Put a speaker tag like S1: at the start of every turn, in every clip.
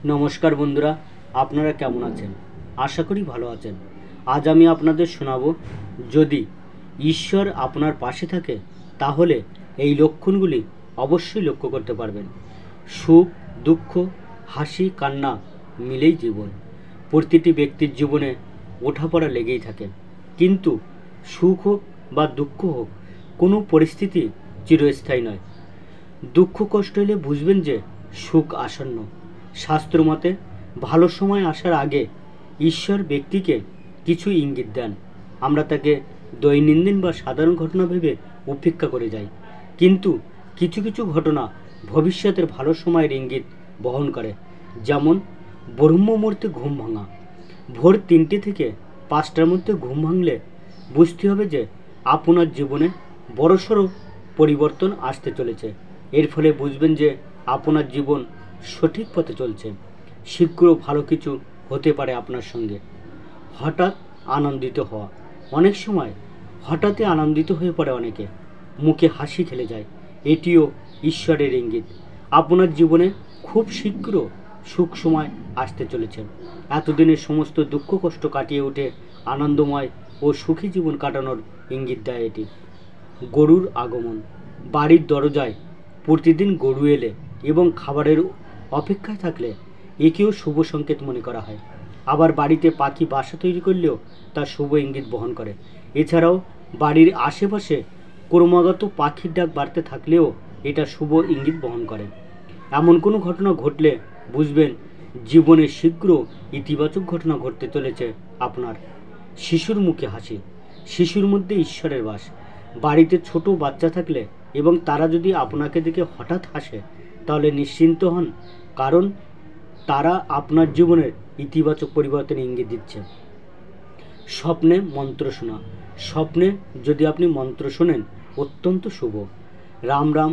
S1: নমস্কার বন্ধুরা, আপনারা কেমন আছেন? আশা করি ভালো আছেন। আজ আমি আপনাদের শোনাবো, যদি ঈশ্বর আপনার পাশে থাকে তাহলে এই লক্ষণগুলি অবশ্যই লক্ষ্য করতে পারবেন। সুখ, দুঃখ, হাসি, কান্না মিলেই জীবন। প্রতিটি ব্যক্তির জীবনে ওঠাপড়া লেগেই থাকে, কিন্তু সুখ হোক বা দুঃখ হোক, কোনো পরিস্থিতি চিরস্থায়ী নয়। দুঃখ কষ্ট এলে বুঝবেন যে সুখ আসন্ন। শাস্ত্র মতে ভালো সময় আসার আগে ঈশ্বর ব্যক্তিকে কিছু ইঙ্গিত দেন। আমরা তাকে দৈনন্দিন বা সাধারণ ঘটনা ভেবে উপেক্ষা করে যাই, কিন্তু কিছু কিছু ঘটনা ভবিষ্যতের ভালো সময়ের ইঙ্গিত বহন করে। যেমন ব্রহ্ম মুহূর্তে ঘুম ভাঙা। ভোর 3টে থেকে 5টার মধ্যে ঘুম ভাঙলে বুঝতে হবে যে আপনার জীবনে বড়সড় পরিবর্তন আসতে চলেছে। এর ফলে বুঝবেন যে আপনার জীবন সঠিক পথে চলছে। শীঘ্র ভালো কিছু হতে পারে আপনার সঙ্গে। হঠাৎ আনন্দিত হওয়া। অনেক সময় হঠাৎই আনন্দিত হয়ে পড়ে অনেকে, মুখে হাসি খেলে যায়। এটিও ঈশ্বরের ইঙ্গিত। আপনার জীবনে খুব শীঘ্র সুখ সময় আসতে চলেছে। এতদিনের সমস্ত দুঃখ কষ্ট কাটিয়ে উঠে আনন্দময় ও সুখী জীবন কাটানোর ইঙ্গিত দেয় এটি। গরুর আগমন। বাড়ির দরজায় প্রতিদিন গরু এলে এবং খাবারের অপেক্ষায় থাকলে একেও শুভ সংকেত মনে করা হয়। আবার বাড়িতে পাখি বাসা তৈরি করলেও তা শুভ ইঙ্গিত বহন করে। এছাড়াও বাড়ির আশেপাশে ক্রমাগত পাখির ডাক বাড়তে থাকলেও এটা শুভ ইঙ্গিত বহন করে। এমন কোনো ঘটনা ঘটলে বুঝবেন জীবনে শীঘ্র ইতিবাচক ঘটনা ঘটতে চলেছে আপনার। শিশুর মুখে হাসি। শিশুর মধ্যে ঈশ্বরের বাস। বাড়িতে ছোট বাচ্চা থাকলে এবং তারা যদি আপনাকে দেখে হঠাৎ হাসে তাহলে নিশ্চিন্ত হন, কারণ তারা আপনার জীবনের ইতিবাচক পরিবর্তনের ইঙ্গিত দিচ্ছে। স্বপ্নে মন্ত্র শোনা। স্বপ্নে যদি আপনি মন্ত্র শোনেন অত্যন্ত শুভ। রাম রাম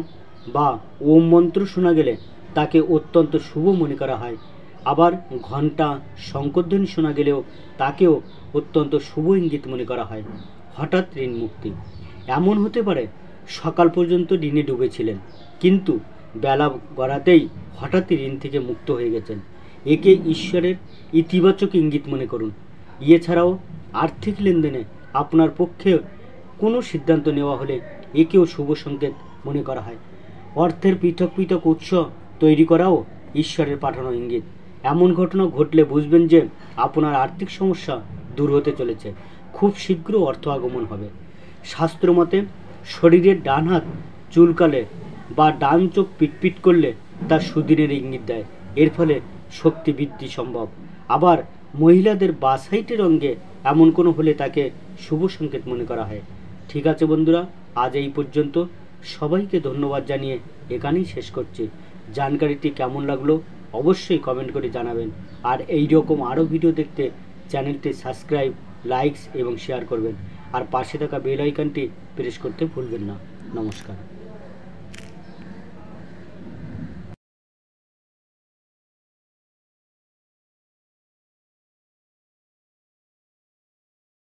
S1: বা ওম মন্ত্র শোনা গেলে তাকে অত্যন্ত শুভ মনে করা হয়। আবার ঘণ্টা, শঙ্খধ্বনি শোনা গেলেও তাকেও অত্যন্ত শুভ ইঙ্গিত মনে করা হয়। হঠাৎ ঋণ মুক্তি। এমন হতে পারে সকাল পর্যন্ত ঋণে ডুবেছিলেন, কিন্তু বেলা গড়াতেই হঠাৎই ঋণ থেকে মুক্ত হয়ে গেছেন। একে ঈশ্বরের ইতিবাচক ইঙ্গিত মনে করুন। এছাড়াও আর্থিক লেনদেনে আপনার পক্ষে কোনো সিদ্ধান্ত নেওয়া হলে একেও শুভ সংকেত মনে করা হয়। অর্থের পৃথক পৃথক উৎস তৈরি করাও ঈশ্বরের পাঠানো ইঙ্গিত। এমন ঘটনা ঘটলে বুঝবেন যে আপনার আর্থিক সমস্যা দূর হতে চলেছে। খুব শীঘ্র অর্থ আগমন হবে। শাস্ত্র মতে শরীরের ডান হাত চুলকালে বা ডান চোখ পিটপিট করলে তা সুদিনের ইঙ্গিত দেয়। এর ফলে শক্তি বৃদ্ধি সম্ভব। আবার মহিলাদের বাঁ সাইডের অঙ্গে এমন কোনো হলে তাকে শুভ সংকেত মনে করা হয়। ঠিক আছে বন্ধুরা, আজ এই পর্যন্ত। সবাইকে ধন্যবাদ জানিয়ে এখানেই শেষ করছি। জানকারিটি কেমন লাগলো অবশ্যই কমেন্ট করে জানাবেন। আর এই রকম আরও ভিডিও দেখতে চ্যানেলটি সাবস্ক্রাইব, লাইকস এবং শেয়ার করবেন। আর পাশে থাকা বেল আইকনটি প্রেস করতে ভুলবেন না। নমস্কার।